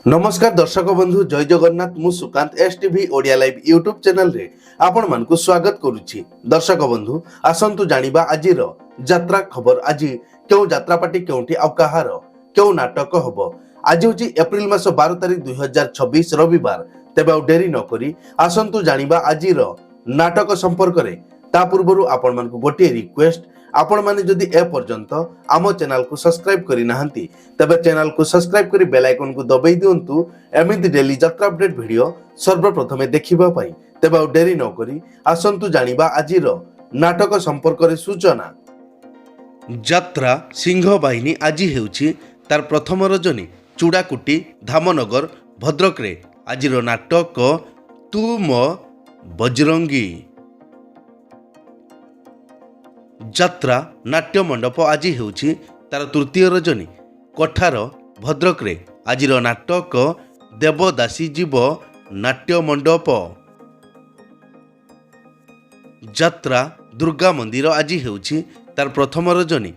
नमस्कार दर्शक बंधु जय जगन्नाथ मु सुकांत एसटीवी ओडिया लाइव यूट्यूब चैनल रे आपण मानकु स्वागत करूची। दर्शक बंधु आसंतु जानिबा आजिर यात्रा खबर। आज क्यों यात्रा पार्टी केउठी आ कहार क्यों नाटक हबो। आज होची एप्रिल मास 12 तारिख 2026 रविवार। तेबे आ डेरी न करी आसंतु जानिबा आजिर नाटक संपर्क रे। ता पूर्वरु आपण मानकु गोटे रिक्वेस्ट, आपण माने जदि ए पर्यंत आम चैनल को सब्सक्राइब करि नाहंती तबे चैनल को सब्सक्राइब करी बेल आइकन को दबाई दियंतु एमिति डेली यात्रा अपडेट वीडियो सर्वप्रथमे देखिबा पई। तबे आ डेरी न करी आसंतु जानिबा आजिर नाटक संपर्क रे सूचना। यात्रा सिंह बाहिनी आज हेउची तार प्रथम रजनी चूड़ाकुटी धामनगर भद्रक रे। आजिर नाटक तू मो बजरंगी। यात्रा नाट्य मंडप आज हेउची तार तृतीय रजनी कोठार भद्रक रे। आजिर नाटक देवदासी जीव नाट्य मंडप। यात्रा दुर्गा मंदिर आज हेउची तार प्रथम रजनी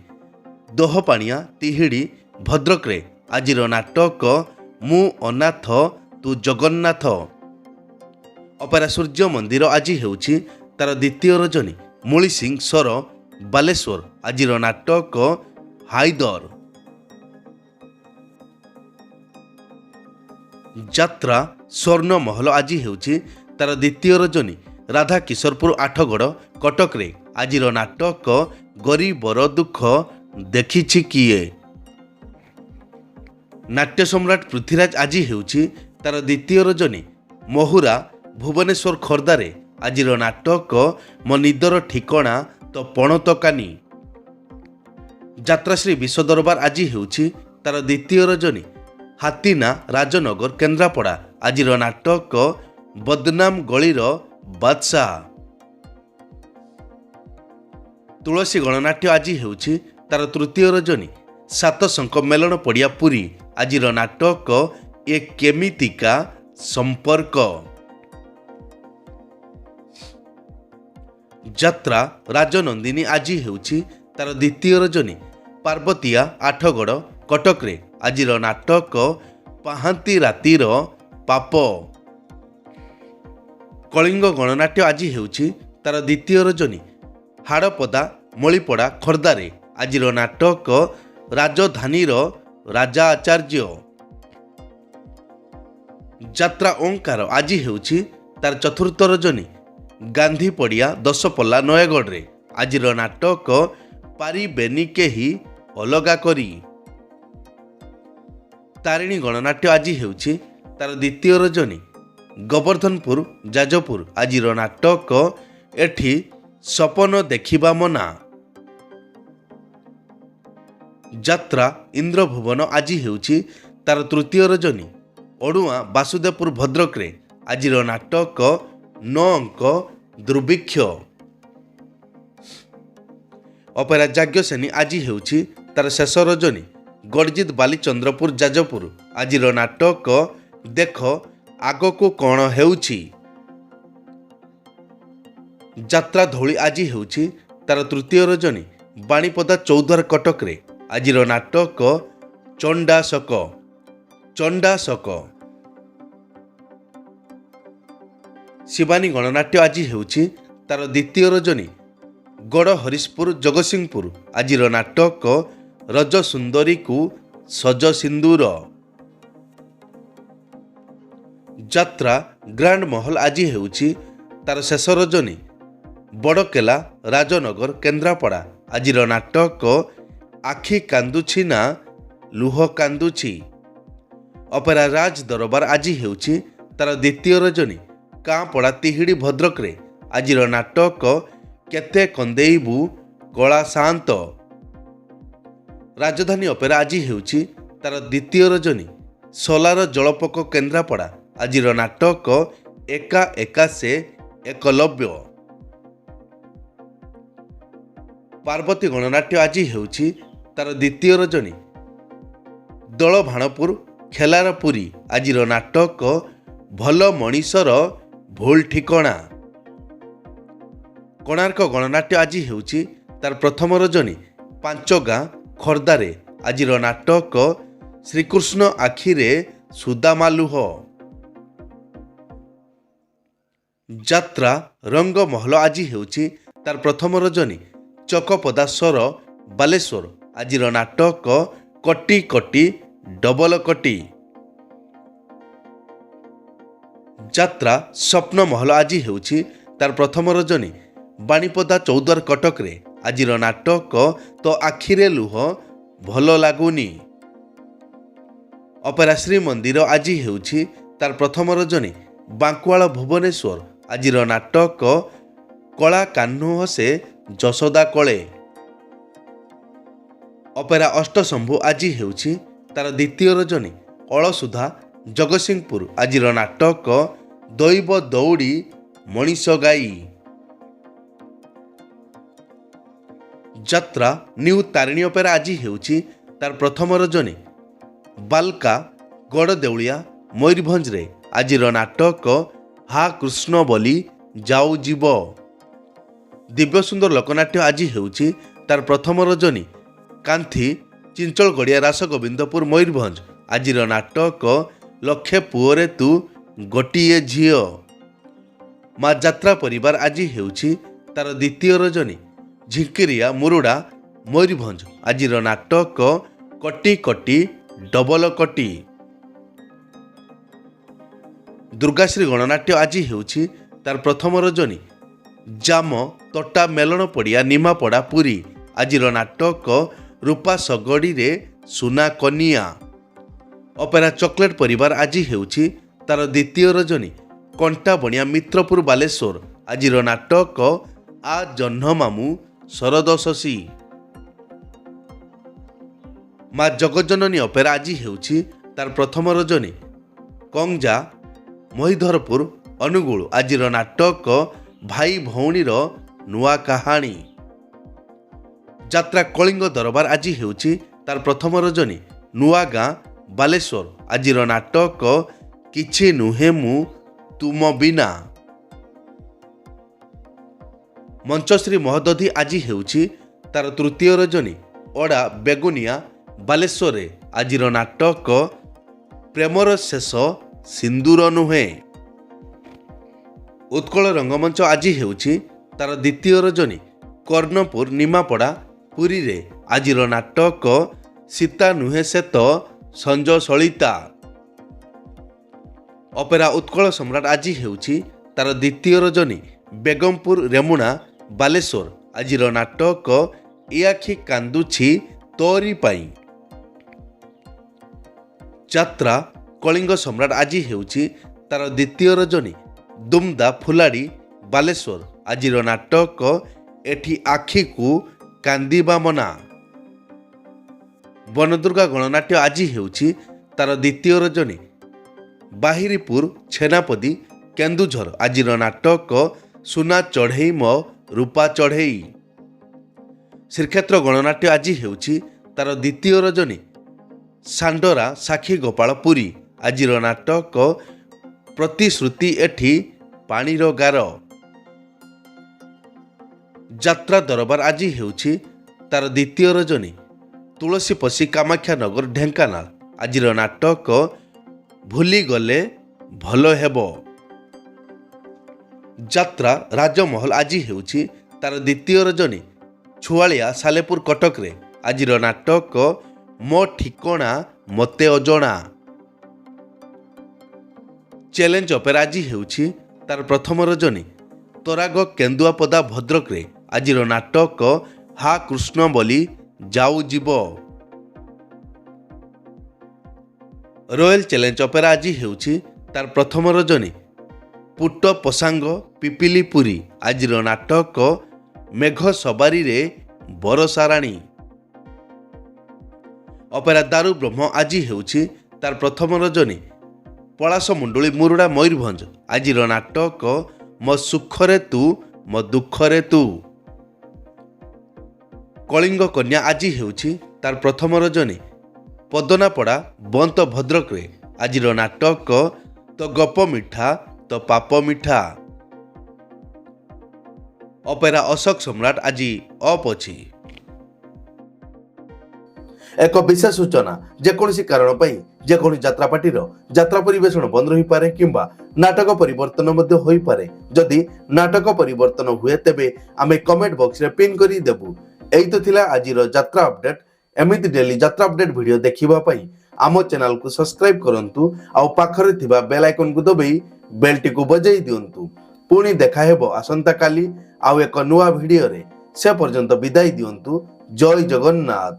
दोहपाणिया तिहिड़ी भद्रक रे। आजिर नाटक मु अनाथ तू जगन्नाथ। अपेरा सूर्य मंदिर आज हेउची तार द्वितीय रजनी मुली सिंह सर बालेश्वर। आजिर नाटक हाइदर। यात्रा स्वर्ण महल आज हेउची तार द्वितीय रजनी राधा किशोरपुर आठगड़ कटक रे। आजिर नाटक गरीबर दुख देखिछि किए। नाट्य सम्राट पृथ्वीराज आज हेउची तार द्वितीय रजनी महुरा भुवनेश्वर खोर्धारे। आजिर नाटक मो निदर ठिकणा तो पणतकानी। यात्राश्री विश्व दरबार आज हेउची तार द्वितीय रजनी हातीना राजनगर केन्द्रापड़ा। आजिर नाटक बदनाम गलीर बादशाह। तुलसी गणनाट्य आज हेउची तार तृतीय रजनी सात शंख मेलन पड़िया पुरी। आजिर नाटक ए केमितिका संपर्क। यात्रा राजनंदिनी आज हेउची तार द्वितीय रजनी पार्वतिया आठगड़ कटक रे। आजिर नाटक पाहांती रातिर पाप। कलिंग गणनाट्य आज हेउची तार द्वितीय रजनी हाड़पदा मलिपड़ा खोर्धारे। आजिर नाटक राजधानीर राजा आचार्य। यात्रा ओंकार आज हेउची तार चतुर्थ रजनी गांधी पड़िया दशपल्ला नयगढ़ रे। आजिर नाटक पारिबेनी केही अलगा करी। तारिणी गणनाट्य आज हेउची तार द्वितीय रजनी गोवर्धनपुर जाजपुर। आजिर नाटक एठी सपन देखिबा मना। यात्रा इंद्रभुवन आज हेउची तार तृतीय रजनी अड़ुआ वासुदेवपुर भद्रक रे। आजिर नाटक 9 अंक दुर्भिक्ष। अपेरा जाग्यसेनी आज हेउची तार शेष रजनी गड़जित बालीचंद्रपुर जाजपुर। आजिर नाटक देख आगको कौन हेउची। यात्रा धौली आज हेउची तार तृतीय रजनी बाणीपदा चौद्वार कटक रे। आजिर नाटक चंडाशक। चंडाशक। शिवानी गणनाट्य आज हेउची तार द्वितीय रजनी गड़ हरिशपुर जगतसिंहपुर। आजिर नाटक रज सुंदरी को सज सिंदूर। यात्रा ग्रांड महल आज हेउची तार शेष रजनी बड़केला राजनगर केन्द्रापड़ा। आजिर नाटक आखि कांदुछि ना लुह कांदुछि। अपेरा राज दरबार आज हेउची तार द्वितीय रजनी कांपड़ा तिहिड़ी भद्रक रे। आजिर नाटक केते कंदेइबू कला शांत। राजधानी अपेरा आज हेउची तार द्वितीय रजनी सोलार जलपक केन्द्रापड़ा। आजिर नाटक एका एका से एकलव्य। पार्वती गणनाट्य आज हेउची तार द्वितीय रजनी दल भाणपुर खेलारपुरी। आजिर नाटक भल मनीषर भूल ठिकणा। कोणार्क गणनाट्य आज हेउची तार प्रथम रजनी पांच गाँ खोर्धारे। आजिर नाटक श्रीकृष्ण आखिरे ସୁଦାମା ଲୁହ। ଯାତ୍ରା ରଙ୍ଗମହଲ ଆଜି ହେଉଛି ତାର ପ୍ରଥମ ରଜନୀ। ଚକପଦା ସ୍ୱର ବାଲେଶ୍ୱର ଆଜିର ନାଟକ କଟି କଟି ଡବଲ କଟି। ଯାତ୍ରା ସ୍ୱପ୍ନମହଲ ଆଜି ହେଉଛି ତାର ପ୍ରଥମ ରଜନୀ। ବାଣୀପଦା ଚୌଦ୍ୱାର କଟକରେ ଆଜିର ନାଟକ ତ ଆଖିରେ ଲୁହ ଭଲ ଲାଗୁନି। ଅପେରା ଶ୍ରୀମନ୍ଦିର ଆଜି ହେଉଛି ତାର ପ୍ରଥମ ରଜନୀ। ବାଙ୍କୁଆଳ ଭୁବନେଶ୍ୱର ଆଜିର ନାଟକ କଳା କାହ୍ନୁ ହସେ ଯଶୋଦା କଳେ। ଅପେରା ଅଷ୍ଟଶମ୍ଭୁ ଆଜି ହେଉଛି ତାର ଦ୍ୱିତୀୟ ରଜନୀ। ଅଳସୁଧା ଜଗତସିଂହପୁର ଆଜିର ନାଟକ ଦୈବ ଦୌଡ଼ି ମଣିଷ ଗାଈ। ଯାତ୍ରା ନ୍ୟୁ ତାରିଣୀ ଅପେରା ଆଜି ହେଉଛି ତାର ପ୍ରଥମ ରଜନୀ। ବାଲକା ଗଡ଼ଦେଉଳିଆ ମୟୂରଭଞ୍ଜରେ ଆଜିର ନାଟକ ହା କୃଷ୍ଣ ବୋଲି ଯାଉ ଯିବ। ଦିବ୍ୟସୁନ୍ଦର ଲୋକନାଟ୍ୟ ଆଜି ହେଉଛି ତାର ପ୍ରଥମ ରଜନୀ। କାନ୍ଥି ଚିଞ୍ଚଳଗଡ଼ିଆ ରାସଗୋବିନ୍ଦପୁର ମୟୂରଭଞ୍ଜ ଆଜିର ନାଟକ ଲକ୍ଷେ ପୁଅରେ ତୁ ଗୋଟିଏ ଝିଅ। ମା ଯାତ୍ରା ପରିବାର ଆଜି ହେଉଛି ତାର ଦ୍ୱିତୀୟ ରଜନୀ। ଝିଙ୍କିରିଆ ମୁରୁଡ଼ା ମୟୂରଭଞ୍ଜ ଆଜିର ନାଟକ କଟି କଟି ଡବଲ କଟି। ଦୁର୍ଗାଶ୍ରୀ ଗଣନାଟ୍ୟ ଆଜି ହେଉଛି ତାର ପ୍ରଥମ ରଜନୀ। ଜାମ ତୋଟା ମେଲଣ ପଡ଼ିଆ ନିମାପଡ଼ା ପୁରୀ ଆଜିର ନାଟକ ରୂପା ଶଗଡ଼ିରେ ସୁନା କନିଆ। ଅପେରା ଚକୋଲେଟ ପରିବାର ଆଜି ହେଉଛି ତାର ଦ୍ୱିତୀୟ ରଜନୀ। କଣ୍ଟାବଣିଆ ମିତ୍ରପୁର ବାଲେଶ୍ୱର ଆଜିର ନାଟକ ଆ ଜହ୍ନ ମାମୁଁ ଶରଦ ଶଶୀ। ମା ଜଗଜ୍ଜନନୀ ଅପେରା ଆଜି ହେଉଛି ତାର ପ୍ରଥମ ରଜନୀ। କଂଜା ମହିଧରପୁର ଅନୁଗୁଳ ଆଜିର ନାଟକ ଭାଇ ଭଉଣୀର ନୂଆ କାହାଣୀ। ଯାତ୍ରା କଳିଙ୍ଗ ଦରବାର ଆଜି ହେଉଛି ତାର ପ୍ରଥମ ରଜନୀ। ନୂଆଗାଁ ବାଲେଶ୍ୱର ଆଜିର ନାଟକ କିଛି ନୁହେଁ ମୁଁ ତୁମ ବିନା। ମଞ୍ଚଶ୍ରୀ ମହୋଦଧି ଆଜି ହେଉଛି ତାର ତୃତୀୟ ରଜନୀ। ଅଡ଼ା ବେଗୁନିଆ ବାଲେଶ୍ୱରରେ ଆଜିର ନାଟକ ପ୍ରେମର ଶେଷ ସିନ୍ଦୁର ନୁହେଁ। ଉତ୍କଳ ରଙ୍ଗମଞ୍ଚ ଆଜି ହେଉଛି ତାର ଦ୍ୱିତୀୟ ରଜନୀ। କର୍ଣ୍ଣପୁର ନିମାପଡ଼ା ପୁରୀରେ ଆଜିର ନାଟକ ସୀତା ନୁହେଁ ସେ ତ ସଞ୍ଜ ସଳିତା। ଅପେରା ଉତ୍କଳ ସମ୍ରାଟ ଆଜି ହେଉଛି ତାର ଦ୍ୱିତୀୟ ରଜନୀ। ବେଗମପୁର ରେମୁଣା ବାଲେଶ୍ୱର ଆଜିର ନାଟକ ଏ ଆଖି କାନ୍ଦୁଛି ତୋରି ପାଇଁ। ଯାତ୍ରା କଳିଙ୍ଗ ସମ୍ରାଟ ଆଜି ହେଉଛି ତାର ଦ୍ୱିତୀୟ ରଜନୀ। ଦୁମଦା ଫୁଲାଡ଼ି ବାଲେଶ୍ୱର ଆଜିର ନାଟକ ଏଠି ଆଖିକୁ କାନ୍ଦିବା ମନା। ବନଦୁର୍ଗା ଗଣନାଟ୍ୟ ଆଜି ହେଉଛି ତାର ଦ୍ୱିତୀୟ ରଜନୀ। ବାହିରିପୁର ଛେନାପଦୀ କେନ୍ଦୁଝର ଆଜିର ନାଟକ ସୁନା ଚଢ଼େଇ ମୋ ରୂପା ଚଢ଼େଇ। ଶ୍ରୀକ୍ଷେତ୍ର ଗଣନାଟ୍ୟ ଆଜି ହେଉଛି ତାର ଦ୍ୱିତୀୟ ରଜନୀ। ସାଣ୍ଡରା ସାକ୍ଷୀ ଗୋପାଳ ପୁରୀ ଆଜିର ନାଟକ ପ୍ରତିଶ୍ରୁତି ଏଠି ପାଣିର ଗାର। ଯାତ୍ରା ଦରବାର ଆଜି ହେଉଛି ତାର ଦ୍ୱିତୀୟ ରଜନୀ। ତୁଳସୀ ପଶି କାମାକ୍ଷାନଗର ଢେଙ୍କାନାଳ ଆଜିର ନାଟକ ଭୁଲିଗଲେ ଭଲ ହେବ। ଯାତ୍ରା ରାଜମହଲ ଆଜି ହେଉଛି ତାର ଦ୍ୱିତୀୟ ରଜନୀ। ଛୁଆଳିଆ ସାଲେପୁର କଟକରେ ଆଜିର ନାଟକ ମୋ ଠିକଣା ମୋତେ ଅଜଣା। ଚ୍ୟାଲେଞ୍ଜ ଅପେରା ଆଜି ହେଉଛି ତାର ପ୍ରଥମ ରଜନୀ। ତରାଗ କେନ୍ଦୁଆପଦା ଭଦ୍ରକରେ ଆଜିର ନାଟକ ହା କୃଷ୍ଣ ବୋଲି ଯାଉ ଯିବ। ରୟାଲ ଚ୍ୟାଲେଞ୍ଜ ଅପେରା ଆଜି ହେଉଛି ତାର ପ୍ରଥମ ରଜନୀ। ପୁଟ ପୋଷାଙ୍ଗ ପିପିଲି ପୁରୀ ଆଜିର ନାଟକ ମେଘ ସବାରିରେ ବରଷାରାଣୀ। ଅପେରା ଦାରୁ ବ୍ରହ୍ମ ଆଜି ହେଉଛି ତାର ପ୍ରଥମ ରଜନୀ। ପଳାଶ ମୁଣ୍ଡୁଳି ମୁରୁଡ଼ା ମୟୂରଭଞ୍ଜ ଆଜିର ନାଟକ ମୋ ସୁଖରେ ତୁ ମୋ ଦୁଃଖରେ ତୁ। କଳିଙ୍ଗ କନ୍ୟା ଆଜି ହେଉଛି ତାର ପ୍ରଥମ ରଜନୀ। ପଦନାପଡ଼ା ବନ୍ତ ଭଦ୍ରକରେ ଆଜିର ନାଟକ ତ ଗପ ମିଠା ତ ପାପ ମିଠା। ଅପେରା ଅଶୋକ ସମ୍ରାଟ ଆଜି ଅଫ୍ ଅଛି। ଏକ ବିଶେଷ ସୂଚନା, ଯେକୌଣସି କାରଣ ପାଇଁ ଯେକୌଣସି ଯାତ୍ରା ପାର୍ଟିର ଯାତ୍ରା ପରିବେଷଣ ବନ୍ଦ ରହିପାରେ କିମ୍ବା ନାଟକ ପରିବର୍ତ୍ତନ ମଧ୍ୟ ହୋଇପାରେ। ଯଦି ନାଟକ ପରିବର୍ତ୍ତନ ହୁଏ ତେବେ ଆମେ କମେଣ୍ଟ ବକ୍ସରେ ପିନ୍ କରି ଦେବୁ। ଏଇ ତ ଥିଲା ଆଜିର ଯାତ୍ରା ଅପଡେଟ୍। ଏମିତି ଡେଲି ଯାତ୍ରା ଅପଡେଟ୍ ଭିଡ଼ିଓ ଦେଖିବା ପାଇଁ ଆମ ଚ୍ୟାନେଲକୁ ସବସ୍କ୍ରାଇବ କରନ୍ତୁ ଆଉ ପାଖରେ ଥିବା ବେଲ୍ ଆଇକନକୁ ଦବାଇ ବେଲଟିକୁ ବଜାଇ ଦିଅନ୍ତୁ। ପୁଣି ଦେଖା ହେବ ଆସନ୍ତାକାଲି ଆଉ ଏକ ନୂଆ ଭିଡ଼ିଓରେ। ସେ ପର୍ଯ୍ୟନ୍ତ ବିଦାୟ ଦିଅନ୍ତୁ। ଜୟ ଜଗନ୍ନାଥ।